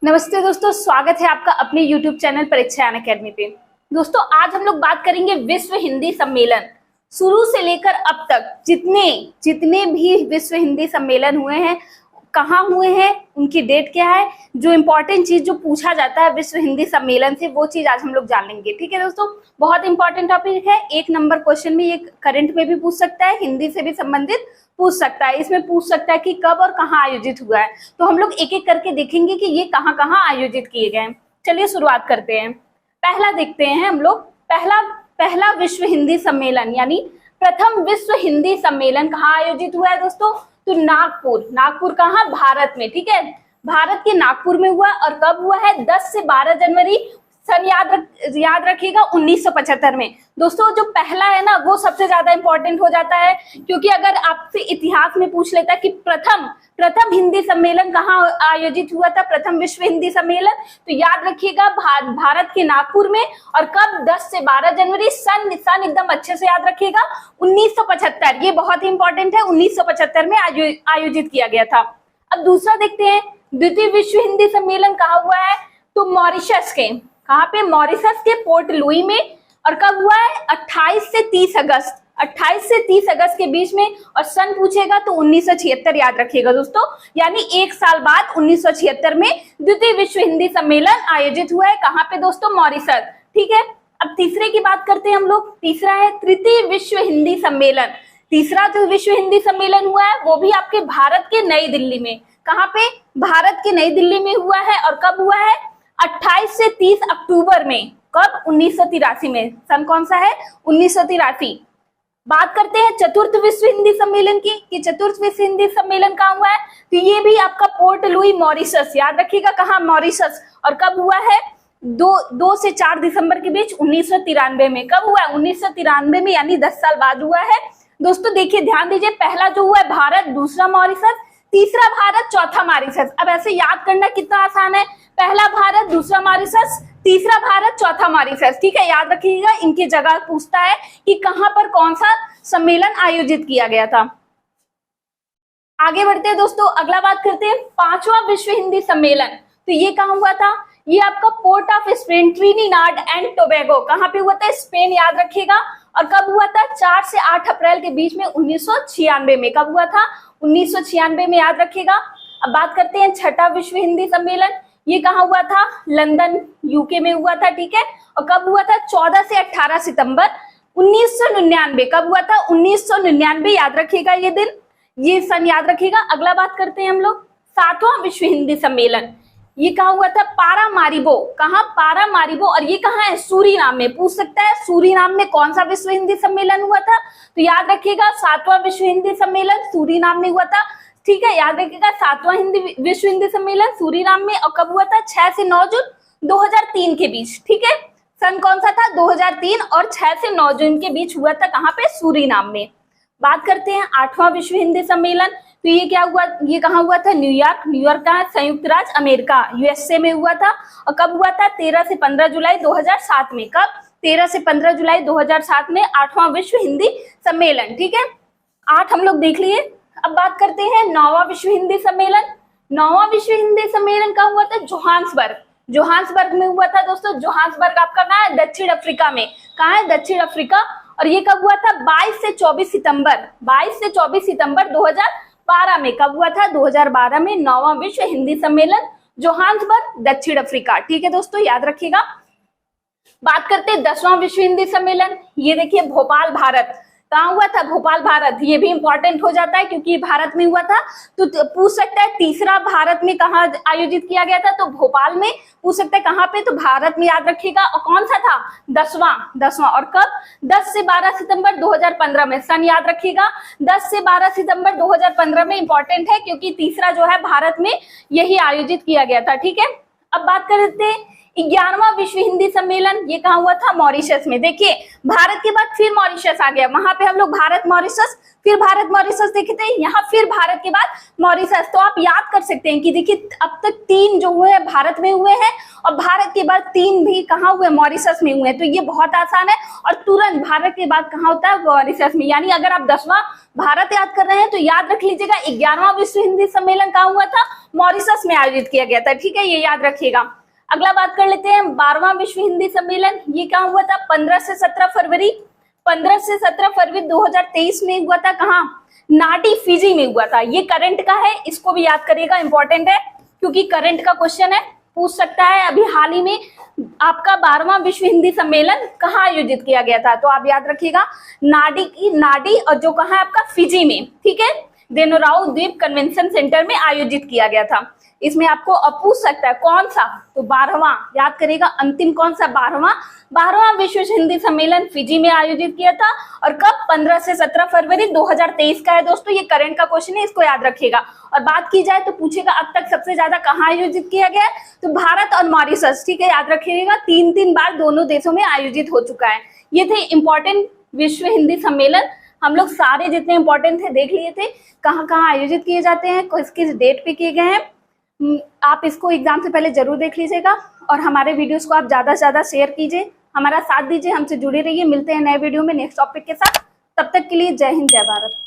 नमस्ते दोस्तों, स्वागत है आपका अपने YouTube चैनल परीक्षा अनअकैडमी पे। दोस्तों आज हम लोग बात करेंगे विश्व हिंदी सम्मेलन। शुरू से लेकर अब तक जितने भी विश्व हिंदी सम्मेलन हुए हैं, कहाँ हुए हैं, उनकी डेट क्या है, जो इम्पोर्टेंट चीज जो पूछा जाता है विश्व हिंदी सम्मेलन से, वो चीज आज हम लोग जान लेंगे। ठीक है दोस्तों, बहुत इंपॉर्टेंट टॉपिक है। 1 नंबर क्वेश्चन में ये करंट में भी पूछ सकता है, हिंदी से भी संबंधित पूछ सकता है। इसमें पूछ सकता है कि कब और कहाँ आयोजित हुआ है। तो हम लोग एक एक करके देखेंगे कि ये कहाँ कहाँ आयोजित किए गए हैं। चलिए शुरुआत करते हैं। पहला देखते हैं हम लोग। पहला विश्व हिंदी सम्मेलन यानी प्रथम विश्व हिंदी सम्मेलन कहाँ आयोजित हुआ है दोस्तों? तो नागपुर कहाँ? भारत में। ठीक है, भारत के नागपुर में हुआ। और कब हुआ है? 10 से 12 जनवरी सन याद रखिएगा 1975 में। दोस्तों जो पहला है ना, वो सबसे ज्यादा इंपॉर्टेंट हो जाता है, क्योंकि अगर आपसे इतिहास में पूछ लेता कि प्रथम हिंदी सम्मेलन कहाँ आयोजित हुआ था, प्रथम विश्व हिंदी सम्मेलन, तो याद रखिएगा भारत के नागपुर में। और कब? 10 से 12 जनवरी सन एकदम अच्छे से याद रखिएगा 1975। ये बहुत ही इंपॉर्टेंट है, 1975 में आयोजित किया गया था। अब दूसरा देखते हैं, द्वितीय विश्व हिंदी सम्मेलन कहाँ हुआ है? तो मॉरिशस के, कहाँ पे? मॉरिशस के पोर्ट लुई में। और कब हुआ है? 28 से 30 अगस्त के बीच में। और सन पूछेगा तो 1976 याद रखिएगा दोस्तों, यानी 1 साल बाद 1976 में द्वितीय विश्व हिंदी सम्मेलन आयोजित हुआ है। कहाँ पे दोस्तों? मॉरिशस। ठीक है, अब तीसरे की बात करते हैं हम लोग। तीसरा है तृतीय विश्व हिंदी सम्मेलन। तीसरा जो विश्व हिंदी सम्मेलन हुआ है वो भी आपके भारत के नई दिल्ली में। कहाँ पे? भारत के नई दिल्ली में हुआ है। और कब हुआ है? 28 से 30 अक्टूबर में। कब? 1983 में। सन कौन सा है? 1983। बात करते हैं चतुर्थ विश्व हिंदी सम्मेलन की, कि चतुर्थ विश्व हिंदी सम्मेलन कहाँ हुआ है? तो ये भी आपका पोर्ट लुई मॉरिशस, याद रखिएगा कहाँ? मॉरिशस। और कब हुआ है? 2 से 4 दिसंबर के बीच 1993 में। कब हुआ है? 1993 में, यानी 10 साल बाद हुआ है। दोस्तों देखिए, ध्यान दीजिए, पहला जो हुआ है भारत, दूसरा मॉरिशस, तीसरा भारत, चौथा मॉरिशस। अब ऐसे याद करना कितना आसान है, पहला भारत, दूसरा मॉरिशस, तीसरा भारत, चौथा मॉरिशस। ठीक है, याद रखिएगा। इनकी जगह पूछता है कि कहां पर कौन सा सम्मेलन आयोजित किया गया था। आगे बढ़ते हैं दोस्तों, अगला बात करते हैं 5वां विश्व हिंदी सम्मेलन। तो ये कहां हुआ था? ये आपका port of Spain, Trinidad and Tobago. कहां पे हुआ था? स्पेन, याद रखिएगा। और कब हुआ था? 4 से 8 अप्रैल के बीच में 1996 में। कब हुआ था? 1996 में, याद रखिएगा। अब बात करते हैं 6वां विश्व हिंदी सम्मेलन। ये कहाँ हुआ था? लंदन, यूके में हुआ था। ठीक है, और कब हुआ था? 14 से 18 सितंबर 1999। कब हुआ था? 1999, याद रखिएगा ये दिन, ये सन याद रखिएगा। अगला बात करते हैं हम लोग 7वां विश्व हिंदी सम्मेलन। ये कहाँ हुआ था? पारामारिबो। कहाँ? पारामारिबो। और ये कहाँ है? सूरीनाम में। पूछ सकता है सूरीनाम में कौन सा विश्व हिंदी सम्मेलन हुआ था? तो याद रखिएगा 7वां विश्व हिंदी सम्मेलन सूरीनाम में हुआ था। ठीक है, याद रखिएगा 7वां विश्व हिंदी सम्मेलन सूरीनाम में। और कब हुआ था? 6 से 9 जून 2003 के बीच। ठीक है, सन कौन सा था? 2003। और 6 से 9 जून के बीच हुआ था। कहाँ पे? सूरीनाम में। बात करते हैं 8वां विश्व हिंदी सम्मेलन। तो ये क्या हुआ? ये कहाँ हुआ था? न्यूयॉर्क का संयुक्त राज्य अमेरिका, यूएसए में हुआ था। और कब हुआ था? 13 से 15 जुलाई 2007 में। कब? 13 से 15 जुलाई 2007 में 8वां विश्व हिंदी सम्मेलन। ठीक है, 8 हम लोग देख लिए। अब बात करते हैं 9वां विश्व हिंदी सम्मेलन। 9वां विश्व हिंदी सम्मेलन कहाँ हुआ था? जोहान्सबर्ग में हुआ था दोस्तों। जोहान्सबर्ग आपका कहाँ है? दक्षिण अफ्रीका में। कहाँ है? दक्षिण अफ्रीका। और ये कब हुआ था? 22 से 24 सितंबर 2012 में। कब हुआ था? 2012 में 9वां विश्व हिंदी सम्मेलन, जोहान्सबर्ग, दक्षिण अफ्रीका। ठीक है दोस्तों, याद रखिएगा। बात करते हैं 10वां विश्व हिंदी सम्मेलन। ये देखिए, भोपाल, भारत। कहाँ हुआ था? भोपाल, भारत। ये भी इंपॉर्टेंट हो जाता है क्योंकि भारत में हुआ था। तो पूछ सकता है तीसरा भारत में कहाँ आयोजित किया गया था? तो भोपाल में। पूछ सकता है कहाँ पे? तो भारत में, याद रखिएगा। और कौन सा था? 10वां। और कब? 10 से 12 सितंबर 2015 में। सन याद रखिएगा, 10 से 12 सितंबर 2015 में। इंपॉर्टेंट है क्योंकि तीसरा जो है भारत में यही आयोजित किया गया था। ठीक है, अब बात करते हैं 11वां विश्व हिंदी सम्मेलन। ये कहाँ हुआ था? मॉरिशस में। देखिए, भारत के बाद फिर मॉरिशस आ गया। वहां पे हम लोग भारत मॉरिशस, फिर भारत मॉरिशस देखे थे, यहाँ फिर भारत के बाद मॉरिशस। तो आप याद कर सकते हैं कि देखिए अब तक 3 जो हुए हैं भारत में हुए हैं, और भारत के बाद 3 भी कहाँ हुए? मॉरिशस में हुए हैं। तो ये बहुत आसान है। और तुरंत भारत के बाद कहाँ होता है? मॉरिशस में। यानी अगर आप 10वां भारत याद कर रहे हैं तो याद रख लीजिएगा 11वां विश्व हिंदी सम्मेलन कहाँ हुआ था? मॉरिशस में आयोजित किया गया था। ठीक है, ये याद रखिएगा। अगला बात कर लेते हैं 12वां विश्व हिंदी सम्मेलन। ये कहाँ हुआ था? 15 से 17 फरवरी 2023 में हुआ था। कहाँ? नाडी, फिजी में हुआ था। ये करंट का है, इसको भी याद करिएगा, इंपॉर्टेंट है क्योंकि करंट का क्वेश्चन है, पूछ सकता है। अभी हाल ही में आपका 12वां विश्व हिंदी सम्मेलन कहाँ आयोजित किया गया था? तो आप याद रखिएगा नाडी और जो कहाँ है आपका फिजी में। ठीक है, देनोराउ द्वीप कन्वेंशन सेंटर में आयोजित किया गया था। इसमें आपको अब पूछ सकता है कौन सा? तो 12वां याद करेगा, अंतिम कौन सा? 12वां विश्व हिंदी सम्मेलन फिजी में आयोजित किया था। और कब? 15 से 17 फरवरी 2023 का है दोस्तों। ये करंट का क्वेश्चन है, इसको याद रखिएगा। और बात की जाए तो पूछेगा अब तक सबसे ज्यादा कहाँ आयोजित किया गया है? तो भारत और मॉरिशस। ठीक है, याद रखिएगा, 3 बार दोनों देशों में आयोजित हो चुका है। ये थे इंपॉर्टेंट विश्व हिंदी सम्मेलन। हम लोग सारे जितने इंपॉर्टेंट थे देख लिए थे, कहाँ कहाँ आयोजित किए जाते हैं, किस किस डेट पे किए गए हैं। आप इसको एग्जाम से पहले जरूर देख लीजिएगा और हमारे वीडियोस को आप ज्यादा से ज्यादा शेयर कीजिए, हमारा साथ दीजिए, हमसे जुड़े रहिए। मिलते हैं नए वीडियो में नेक्स्ट टॉपिक के साथ। तब तक के लिए जय हिंद, जय भारत।